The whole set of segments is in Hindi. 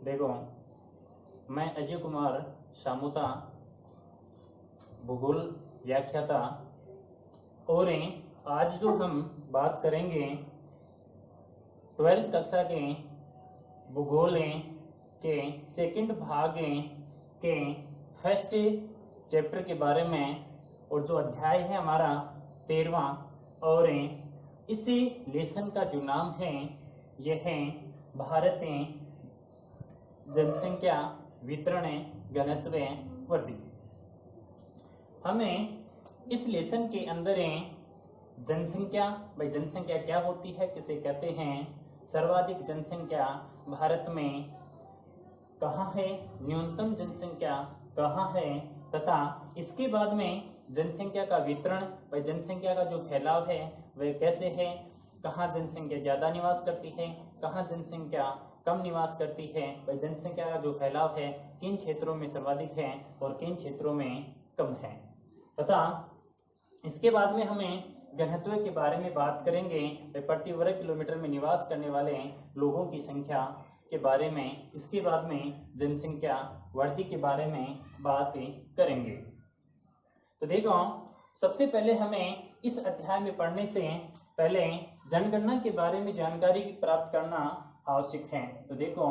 देखो, मैं अजय कुमार शामुता, भूगोल व्याख्याता, और आज जो हम बात करेंगे 12th कक्षा के भूगोल के सेकंड भाग के फर्स्ट चैप्टर के बारे में, और जो अध्याय है हमारा 13वां, और इसी लेसन का जो नाम है यह है भारत जनसंख्या वितरण घनत्व वृद्धि। हमें इस लेसन के अंदर जनसंख्या, भाई जनसंख्या क्या होती है, किसे कहते हैं, सर्वाधिक जनसंख्या भारत में कहाँ है, न्यूनतम जनसंख्या कहाँ है, तथा इसके बाद में जनसंख्या का वितरण, भाई जनसंख्या का जो फैलाव है वह कैसे है, कहाँ जनसंख्या ज्यादा निवास करती है, कहाँ जनसंख्या कम निवास करती है, भाई जनसंख्या का जो फैलाव है किन क्षेत्रों में सर्वाधिक है और किन क्षेत्रों में कम है, तथा इसके बाद में हमें घनत्व के बारे में बात करेंगे, प्रति वर्ग किलोमीटर में निवास करने वाले लोगों की संख्या के बारे में। इसके बाद में जनसंख्या वृद्धि के बारे में बात करेंगे। तो देखो, सबसे पहले हमें इस अध्याय में पढ़ने से पहले जनगणना के बारे में जानकारी प्राप्त करना आवश्यक है। तो देखो,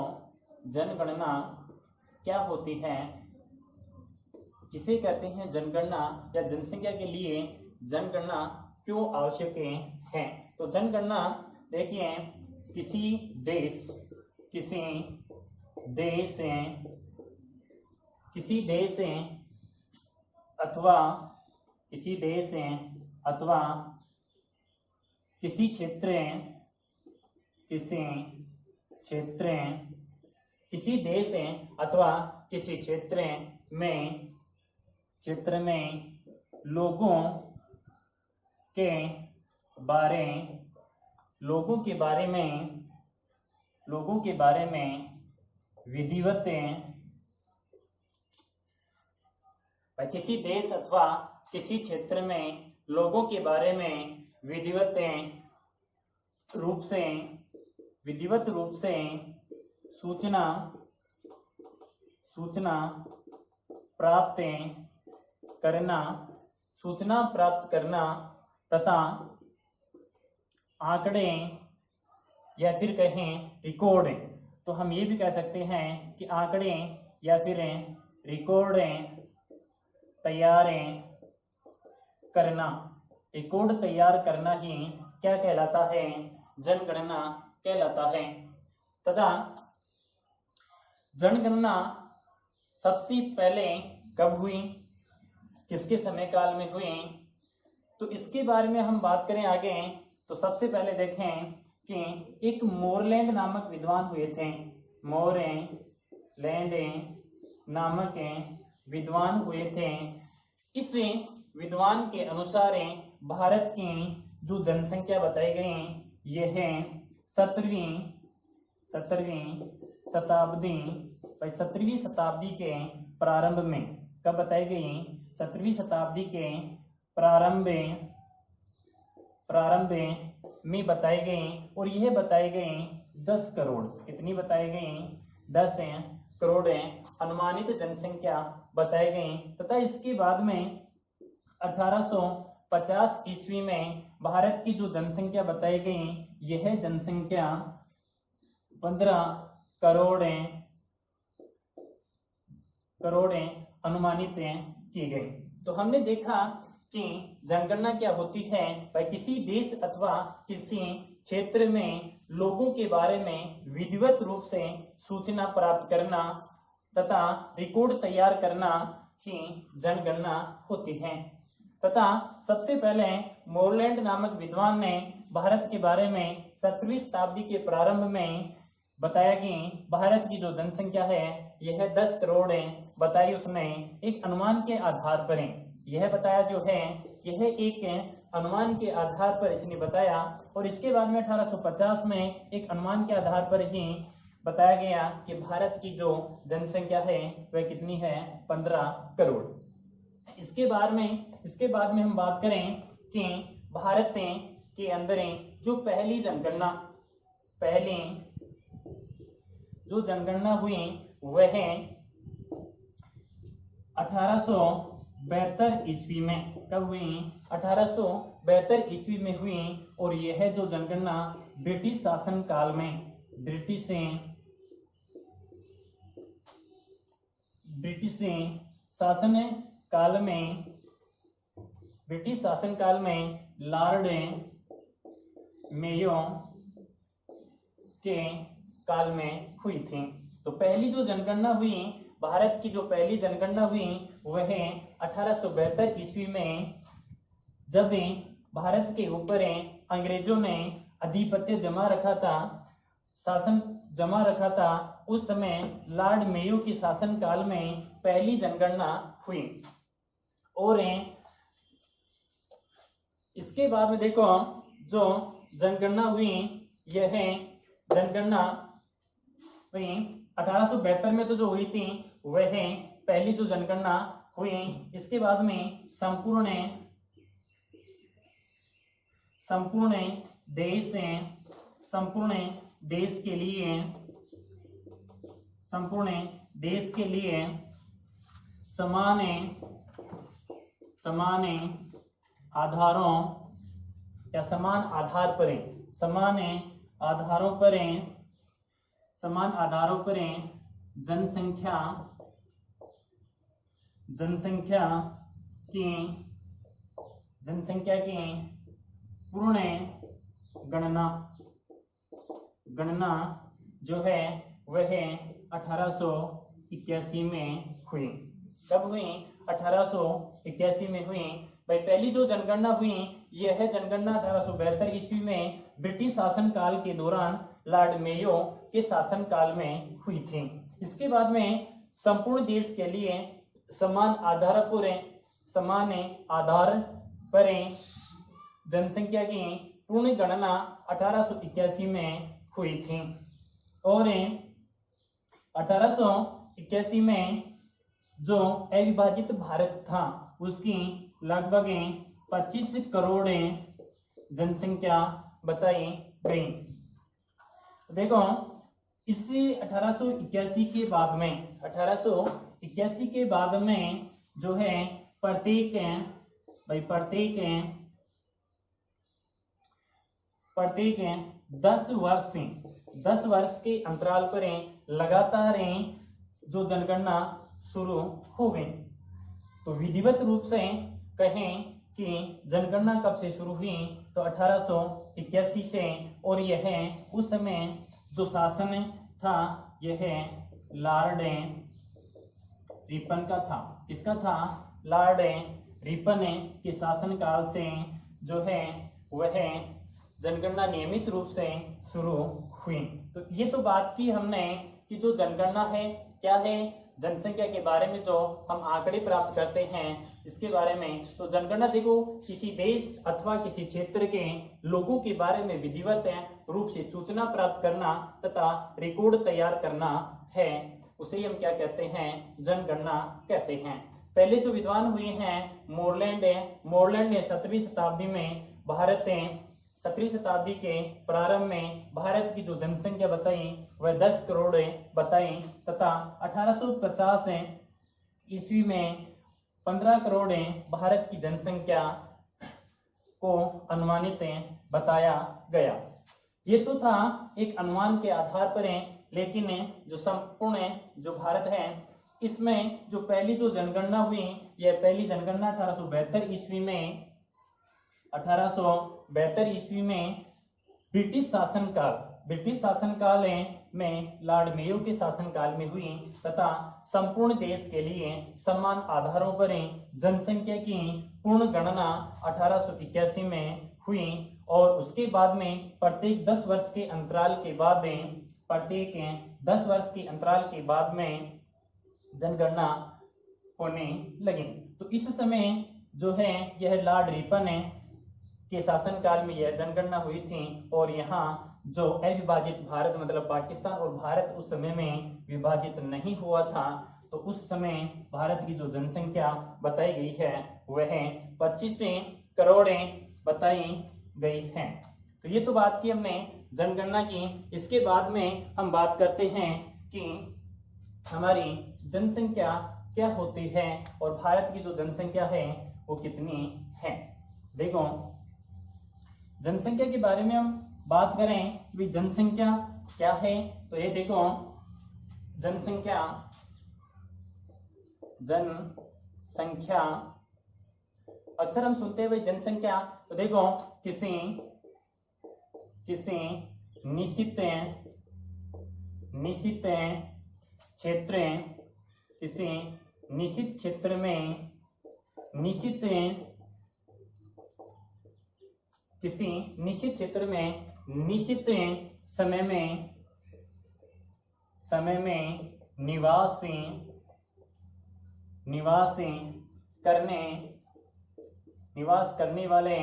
जनगणना क्या होती है, किसे कहते हैं जनगणना, या जनसंख्या के लिए जनगणना क्यों आवश्यक है। तो जनगणना देखिए, किसी देश अथवा किसी देश अथवा किसी क्षेत्र में लोगों के बारे में विधिवत, किसी देश अथवा किसी क्षेत्र में लोगों के बारे में विधिवत रूप से सूचना प्राप्त करना तथा आंकड़े या फिर कहें रिकॉर्ड, तो हम ये भी कह सकते हैं कि आंकड़े या फिर रिकॉर्ड तैयार करना ही क्या कहलाता है, जनगणना कहलाता है। तथा जनगणना सबसे पहले कब हुई, किसके समय काल में हुई, तो इसके बारे में हम बात करें आगे। तो सबसे पहले देखें कि एक मोरलैंड नामक विद्वान हुए थे, मोरलैंड नामक विद्वान हुए थे। इस विद्वान के अनुसार भारत की जो जनसंख्या बताई गई यह है 17वीं शताब्दी के प्रारंभ में। कब बताई गई, 17वीं शताब्दी के प्रारंभ में बताई गई, और यह बताई गई 10 करोड़, कितनी बताई गई, 10 करोड़ अनुमानित जनसंख्या बताई गई। तथा इसके बाद में 1850 ईस्वी में भारत की जो जनसंख्या बताई गई यह जनसंख्या 15 करोड़ अनुमानित की गई। तो हमने देखा कि जनगणना क्या होती है, भाई किसी देश अथवा किसी क्षेत्र में लोगों के बारे में विधिवत रूप से सूचना प्राप्त करना तथा रिकॉर्ड तैयार करना ही जनगणना होती है। तथा सबसे पहले मोरलैंड नामक विद्वान ने भारत के बारे में 17वीं शताब्दी के प्रारंभ में बताया कि भारत की जो जनसंख्या है यह 10 करोड़ बताई उसने एक अनुमान के आधार पर। यह बताया जो है यह एक अनुमान के आधार पर इसने बताया, और इसके बाद में 1850 में एक अनुमान के आधार पर ही बताया गया कि भारत की जो जनसंख्या है वह कितनी है, 15 करोड़। इसके बाद में हम बात करें कि भारत के अंदर जो पहली जो जनगणना हुई वह 1872 ईस्वी में, कब हुई? 1872 ईस्वी में हुई। और यह जो जनगणना ब्रिटिश शासन काल में, ब्रिटिश शासन काल में लॉर्ड मेयो के काल में हुई थी। तो पहली जो जनगणना हुई, भारत की जो पहली जनगणना हुई वह 1872 ईस्वी में, जब भारत के ऊपर अंग्रेजों ने आधिपत्य जमा रखा था, शासन जमा रखा था, उस समय लॉर्ड मेयो के शासन काल में पहली जनगणना हुई। और इसके बाद में देखो जो जनगणना हुई, यह जनगणना हुई 1872 में तो जो हुई थी वह पहली जो जनगणना हुई। इसके बाद में संपूर्ण देश के लिए समान आधारों या समान आधारों पर जनसंख्या की पूर्ण गणना जो है वह 1881 में हुई। कब हुई? 1881 में हुई। भाई पहली जो जनगणना हुई, यह जनगणना 1872 ईस्वी में ब्रिटिश शासन काल के दौरान लॉर्ड मेयो के शासन काल में हुई थी। इसके बाद में संपूर्ण देश के लिए समान आधार पर जनसंख्या की पूर्ण गणना 1881 में हुई थी। और 1881 में जो अविभाजित भारत था उसकी लगभग 25 करोड़ जनसंख्या बताई गई। देखो इसी 1881 के बाद में जो है प्रत्येक 10 वर्ष के अंतराल पर लगातार जो जनगणना शुरू हो गई। तो विधिवत रूप से कहें कि जनगणना कब से शुरू हुई, तो 1881 से। और यह उस समय जो शासन था यह लॉर्ड रिपन का था। किसका था? लॉर्ड रिपन के शासन काल से जो है वह जनगणना नियमित रूप से शुरू हुई। तो ये तो बात की हमने कि जो जनगणना है क्या है, जनसंख्या के बारे में जो हम आंकड़े प्राप्त करते हैं इसके बारे में। तो जनगणना देखो किसी देश अथवा किसी क्षेत्र के लोगों के बारे में विधिवत रूप से सूचना प्राप्त करना तथा रिकॉर्ड तैयार करना है, उसे हम क्या कहते हैं? जनगणना कहते हैं। पहले जो विद्वान हुए हैं मोरलैंड ने 17वीं शताब्दी में 17वीं शताब्दी के प्रारंभ में भारत की जो जनसंख्या बताई वह 10 करोड़ बताई तथा 1850 ईस्वी में 15 करोड़ भारत की जनसंख्या को अनुमानित बताया गया। ये तो था एक अनुमान के आधार पर लेकिन जो संपूर्ण जो भारत है इसमें जो पहली जो जनगणना हुई, यह पहली जनगणना 1872 ईस्वी में ब्रिटिश शासन काल में लॉर्ड मेयो के शासन काल में हुई तथा संपूर्ण देश के लिए समान आधारों पर जनसंख्या की पूर्ण गणना 1881 में हुई। और उसके बाद में प्रत्येक 10 वर्ष के अंतराल के बाद में जनगणना होने लगी। तो इस समय जो है यह लॉर्ड रिपन के शासन काल में यह जनगणना हुई थी। और यहाँ जो अविभाजित भारत मतलब पाकिस्तान और भारत उस समय में विभाजित नहीं हुआ था, तो उस समय भारत की जो जनसंख्या बताई गई है वह 25 करोड़ बताई गई है। तो ये तो बात की हमने जनगणना की। इसके बाद में हम बात करते हैं कि हमारी जनसंख्या क्या होती है और भारत की जो जनसंख्या है वो कितनी है। देखो जनसंख्या के बारे में हम बात करें कि जनसंख्या क्या है, तो ये देखो जनसंख्या अक्सर हम सुनते हैं भाई जनसंख्या, तो देखो किसी निश्चित क्षेत्र किसी निश्चित क्षेत्र में किसी निश्चित क्षेत्र में निश्चित समय में निवास करने वाले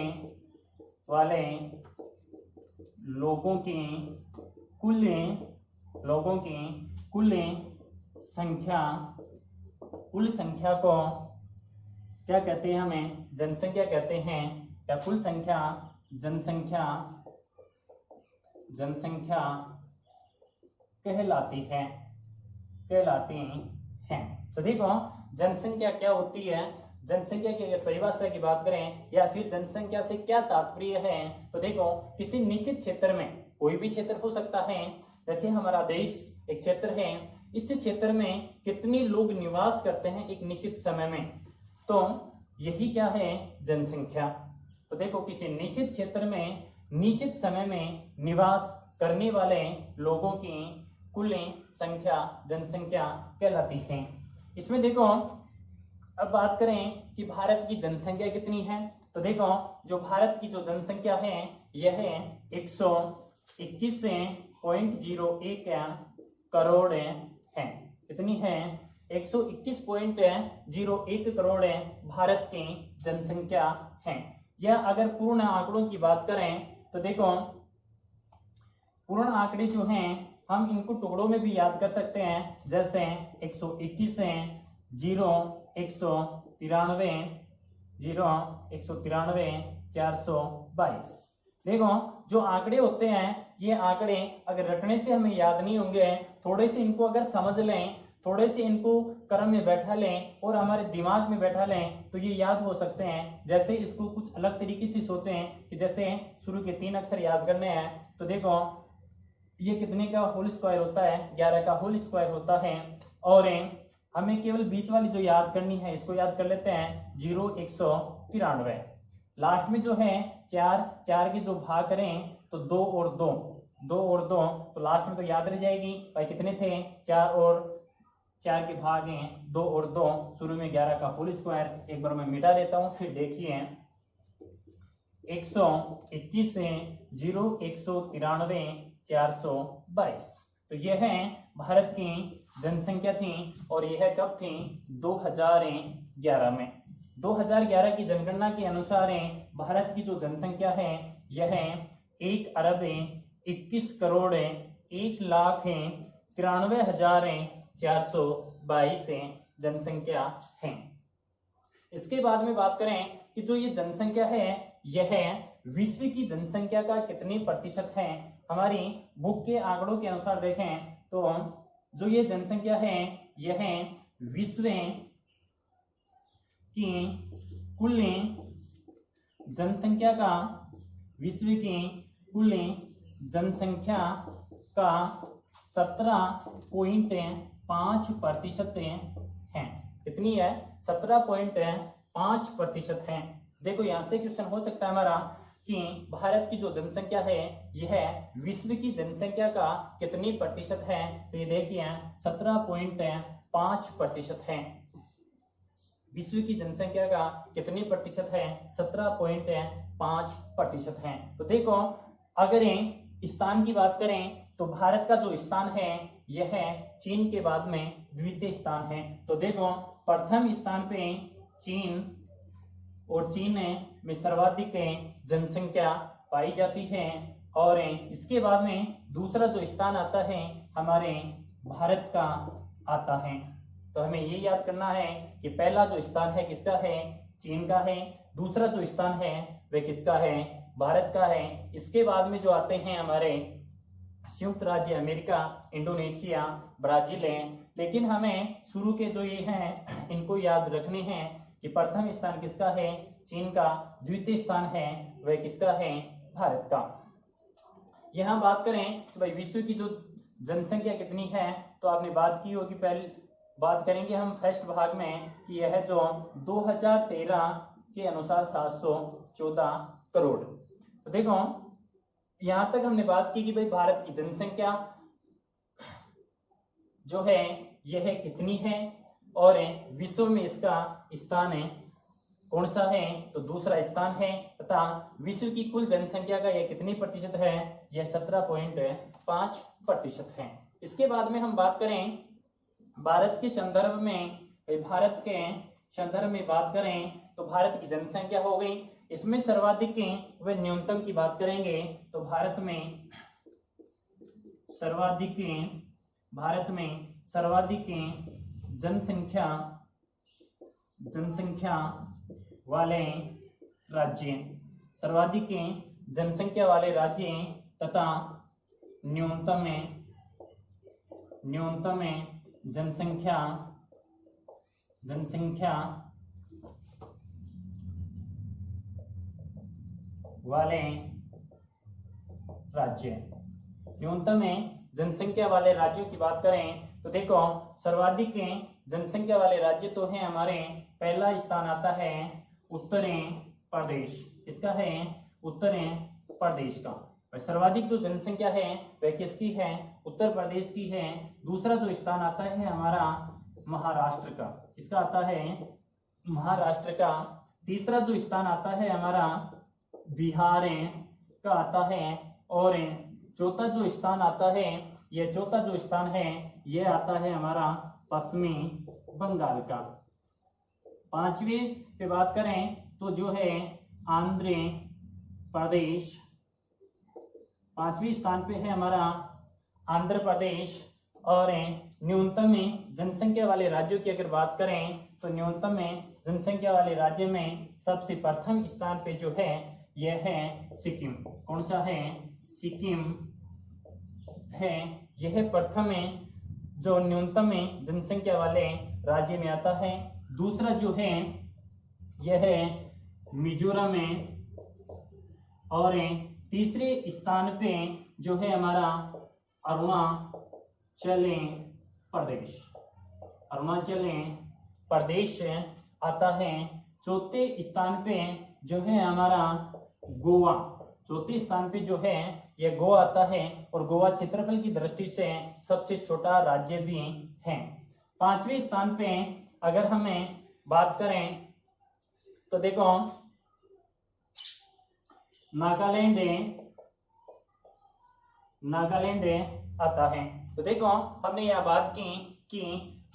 लोगों की कुल संख्या को क्या कहते हैं, हमें जनसंख्या कहते हैं, या कुल संख्या जनसंख्या कहलाती है। तो देखो जनसंख्या क्या होती है, जनसंख्या की अगर परिभाषा की बात करें या फिर जनसंख्या से क्या तात्पर्य है, तो देखो किसी निश्चित क्षेत्र में, कोई भी क्षेत्र हो सकता है, जैसे हमारा देश एक क्षेत्र है, इस क्षेत्र में कितने लोग निवास करते हैं एक निश्चित समय में, तो यही क्या है जनसंख्या। तो देखो किसी निश्चित क्षेत्र में निश्चित समय में निवास करने वाले लोगों की कुल संख्या जनसंख्या कहलाती है। इसमें देखो अब बात करें कि भारत की जनसंख्या कितनी है, तो देखो जो भारत की जो जनसंख्या है यह 121.01 करोड़ है। कितनी है? 121.01 करोड़ भारत की जनसंख्या है। या अगर पूर्ण आंकड़ों की बात करें तो देखो पूर्ण आंकड़े जो हैं हम इनको टुकड़ों में भी याद कर सकते हैं, जैसे 121 422। देखो जो आंकड़े होते हैं ये आंकड़े अगर रटने से हमें याद नहीं होंगे, थोड़े से इनको अगर समझ लें, थोड़े से इनको क्रम में बैठा लें और हमारे दिमाग में बैठा लें तो ये याद हो सकते हैं। जैसे इसको कुछ अलग तरीके से सोचें कि जैसे शुरू के 3 अक्षर याद करने हैं, तो देखो ये कितने का होल स्क्वायर होता है? 11 का होल स्क्वायर होता है। और हमें केवल बीच वाली जो याद करनी है इसको याद कर लेते हैं 0 लास्ट में जो है 4 के जो भाग करें तो 2 और 2 तो लास्ट में तो याद रह जाएगी भाई कितने थे 4 और 4 के भाग हैं 2 और 2, शुरू में 11 का होल स्क्वायर। एक बार मैं मिटा देता हूं, फिर देखिए 121 422। तो यह है भारत की जनसंख्या थी और यह कब थी? 2011 में। 2011 की जनगणना के अनुसार भारत की जो जनसंख्या है यह 1,21,91,93,422 जनसंख्या है। इसके बाद में बात करें कि जो ये जनसंख्या है यह विश्व की जनसंख्या का कितने प्रतिशत है। हमारी बुक के आंकड़ों के अनुसार देखें तो जो ये जनसंख्या है यह विश्व की कुल जनसंख्या का 17.5% है। कितनी है? 17.5% है। देखो यहां से क्वेश्चन हो सकता है हमारा कि भारत की जो जनसंख्या है यह विश्व की जनसंख्या का कितनी प्रतिशत है, तो ये देखिए 17.5% है। विश्व की जनसंख्या का कितनी प्रतिशत है? 17.5% है। तो देखो अगर स्थान की बात करें तो भारत का जो स्थान है यह चीन के बाद में द्वितीय स्थान है। तो देखो प्रथम स्थान पे चीन और चीन में सर्वाधिक जनसंख्या पाई जाती है और इसके बाद में दूसरा जो स्थान आता है हमारे भारत का आता है। तो हमें ये याद करना है कि पहला जो स्थान है किसका है? चीन का है। दूसरा जो स्थान है वह किसका है? भारत का है। इसके बाद में जो आते हैं हमारे संयुक्त राज्य अमेरिका, इंडोनेशिया, ब्राजील है। लेकिन हमें शुरू के जो ये हैं इनको याद रखने हैं कि प्रथम स्थान किसका है, चीन का। द्वितीय स्थान है वह किसका है, भारत का। यहाँ बात करें तो भाई विश्व की जो जनसंख्या कितनी है, तो आपने बात की होगी। पहले बात करेंगे हम फर्स्ट भाग में कि यह जो 2013 के अनुसार 714 करोड़। तो देखो यहां तक हमने बात की कि भाई भारत की जनसंख्या जो है यह कितनी है और विश्व में इसका स्थान है कौन सा है, तो दूसरा स्थान है। तथा विश्व की कुल जनसंख्या का यह कितनी प्रतिशत है, यह 17.5% है। इसके बाद में हम बात करें भारत के संदर्भ में, भारत के संदर्भ में बात करें तो भारत की जनसंख्या हो गई, इसमें सर्वाधिक व न्यूनतम की बात करेंगे तो भारत में सर्वाधिक जनसंख्या वाले राज्य, सर्वाधिक जनसंख्या वाले राज्य तथा न्यूनतम जनसंख्या वाले राज्य। न्यूनतम जनसंख्या वाले राज्यों की बात करें तो देखो सर्वाधिक जनसंख्या वाले राज्य तो है हमारे, पहला स्थान आता है उत्तर प्रदेश, इसका है उत्तर प्रदेश का। सर्वाधिक जो जनसंख्या है वह किसकी है, उत्तर प्रदेश की है। दूसरा जो स्थान आता है हमारा महाराष्ट्र का, इसका आता है महाराष्ट्र का। तीसरा जो स्थान आता है हमारा बिहार का आता है। और चौथा जो स्थान आता है, यह चौथा जो स्थान है यह आता है हमारा पश्चिमी बंगाल का। पांचवें पे बात करें तो जो है आंध्र प्रदेश, पांचवें स्थान पे है हमारा आंध्र प्रदेश। और न्यूनतम जनसंख्या वाले राज्यों की अगर बात करें तो न्यूनतम जनसंख्या वाले राज्य में सबसे प्रथम स्थान पे जो है यह है सिक्किम। कौन सा है, सिक्किम है, यह प्रथम जो न्यूनतम जनसंख्या वाले राज्य में आता है। दूसरा जो है यह है मिजोरम है। और तीसरे स्थान पे जो है हमारा अरुणाचल प्रदेश आता है। चौथे स्थान पे जो है हमारा गोवा, चौथे स्थान पे जो है यह गोवा आता है। और गोवा क्षेत्रफल की दृष्टि से सबसे छोटा राज्य भी है। पांचवें स्थान पे अगर हमें बात करें तो देखो नागालैंड आता है। तो देखो हमने यह बात की कि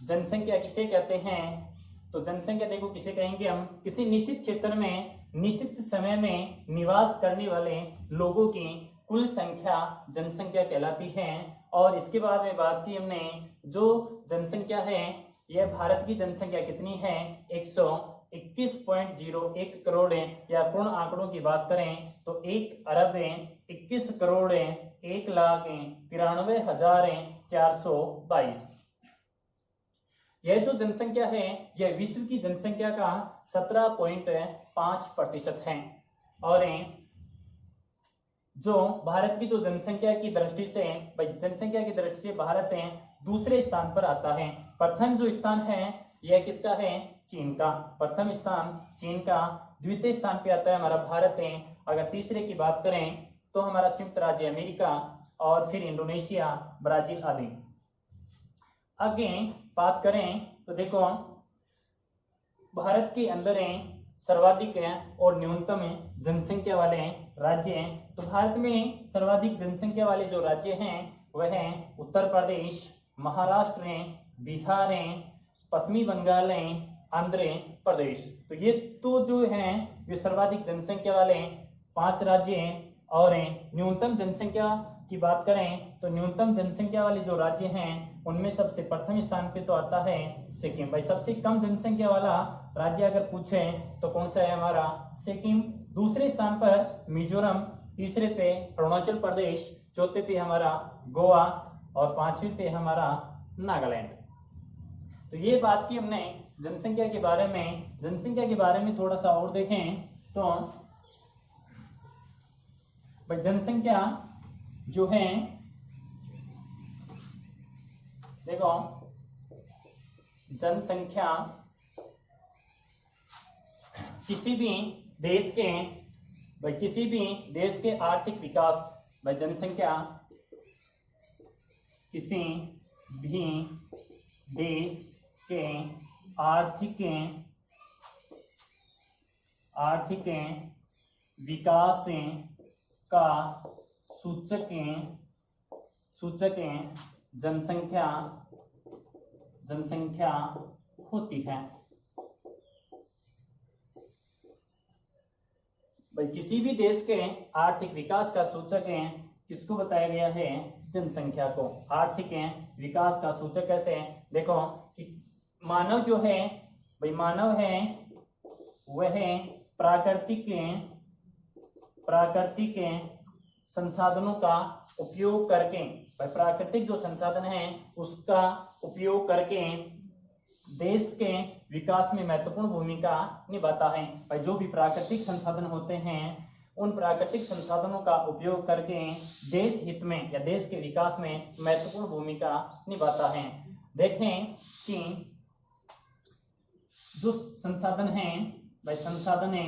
जनसंख्या किसे कहते हैं, तो जनसंख्या देखो किसे कहेंगे हम, किसी निश्चित क्षेत्र में निश्चित समय में निवास करने वाले लोगों की कुल संख्या जनसंख्या कहलाती है। और इसके बाद में बात की हमने जो जनसंख्या है यह भारत की जनसंख्या कितनी है, 121.01 करोड़ है। या पूर्ण आंकड़ों की बात करें तो 1,21,01,93,422। यह जो जनसंख्या है यह विश्व की जनसंख्या का 17.5% है। और जो भारत की जो जनसंख्या की दृष्टि से भारत है दूसरे स्थान पर आता है। प्रथम जो स्थान है यह किसका है, चीन का, प्रथम स्थान चीन का। द्वितीय स्थान पे आता है हमारा भारत है। अगर तीसरे की बात करें तो हमारा संयुक्त राज्य अमेरिका और फिर इंडोनेशिया, ब्राजील आदि। आगे बात करें तो देखो भारत के अंदर सर्वाधिक और न्यूनतम जनसंख्या वाले राज्य हैं। तो भारत में सर्वाधिक जनसंख्या वाले जो राज्य हैं वह हैं उत्तर प्रदेश, महाराष्ट्र, बिहार, पश्चिमी बंगाल, आंध्र प्रदेश। तो ये तो जो हैं वे सर्वाधिक जनसंख्या वाले 5 राज्य हैं। और न्यूनतम जनसंख्या की बात करें तो न्यूनतम जनसंख्या वाले जो राज्य हैं उनमें सबसे प्रथम स्थान पे तो आता है सिक्किम। भाई सबसे कम जनसंख्या वाला राज्य अगर पूछें तो कौन सा है हमारा, सिक्किम। दूसरे स्थान पर मिजोरम, तीसरे पे अरुणाचल प्रदेश, चौथे पे हमारा गोवा और पांचवें पे हमारा नागालैंड। तो ये बात की हमने जनसंख्या के बारे में। जनसंख्या के बारे में थोड़ा सा और देखें तो भाई जनसंख्या जो है, देखो जनसंख्या किसी भी देश के, भाई किसी भी देश के आर्थिक विकास, भाई जनसंख्या किसी भी देश के आर्थिक विकास का सूचक जनसंख्या होती है। भाई किसी भी देश के आर्थिक विकास का सूचक किसको बताया गया है? जनसंख्या को। आर्थिक विकास का सूचक कैसे? देखो कि मानव जो है, भाई मानव है वह प्राकृतिक संसाधनों का उपयोग करके, भाई प्राकृतिक जो संसाधन है उसका उपयोग करके देश के विकास में महत्वपूर्ण भूमिका निभाता है। भाई जो भी प्राकृतिक संसाधन होते हैं उन प्राकृतिक संसाधनों का उपयोग करके देश हित में या देश के विकास में महत्वपूर्ण भूमिका निभाता है। देखें कि जो संसाधन है, भाई संसाधन है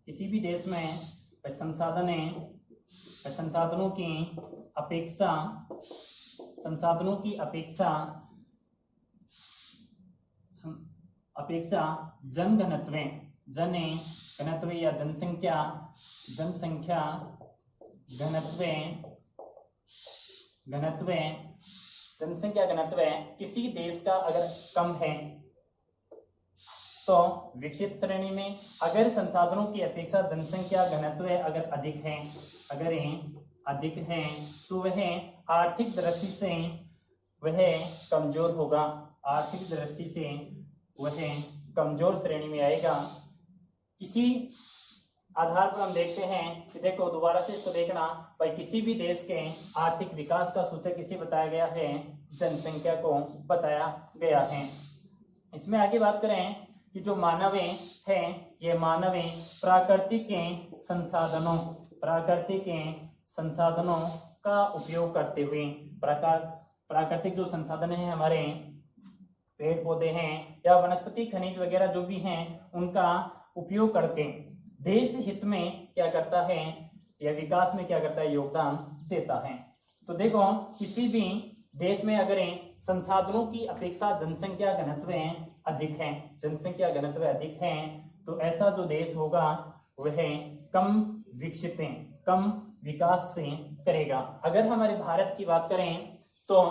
किसी भी देश में, भाई संसाधनों की अपेक्षा जनघनत्व या जनसंख्या घनत्व किसी देश का अगर कम है तो विकसित श्रेणी में, अगर संसाधनों की अपेक्षा जनसंख्या घनत्व अगर अधिक है तो वह आर्थिक दृष्टि से वह कमजोर होगा। आर्थिक दृष्टि से वह कमजोर श्रेणी में आएगा। इसी आधार पर हम देखते हैं कि देखो दोबारा से इसको देखना, भाई किसी भी देश के आर्थिक विकास का सूचक किसे बताया गया है? जनसंख्या को बताया गया है। इसमें आगे बात करें कि जो मानव है ये मानव प्राकृतिक संसाधनों का उपयोग करते हुए, प्राकृतिक जो संसाधन है हमारे पेड़ पौधे हैं या वनस्पति खनिज वगैरह जो भी हैं उनका उपयोग करके देश हित में क्या करता है या विकास में क्या करता है? योगदान देता है। तो देखो किसी भी देश में अगर संसाधनों की अपेक्षा जनसंख्या घनत्व अधिक है तो ऐसा जो देश होगा वह कम विकसित कम विकास से करेगा। अगर हमारे भारत की बात करें तो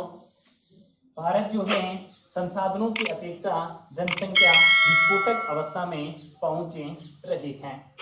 भारत जो है संसाधनों की अपेक्षा जनसंख्या विस्फोटक अवस्था में पहुंच रही है।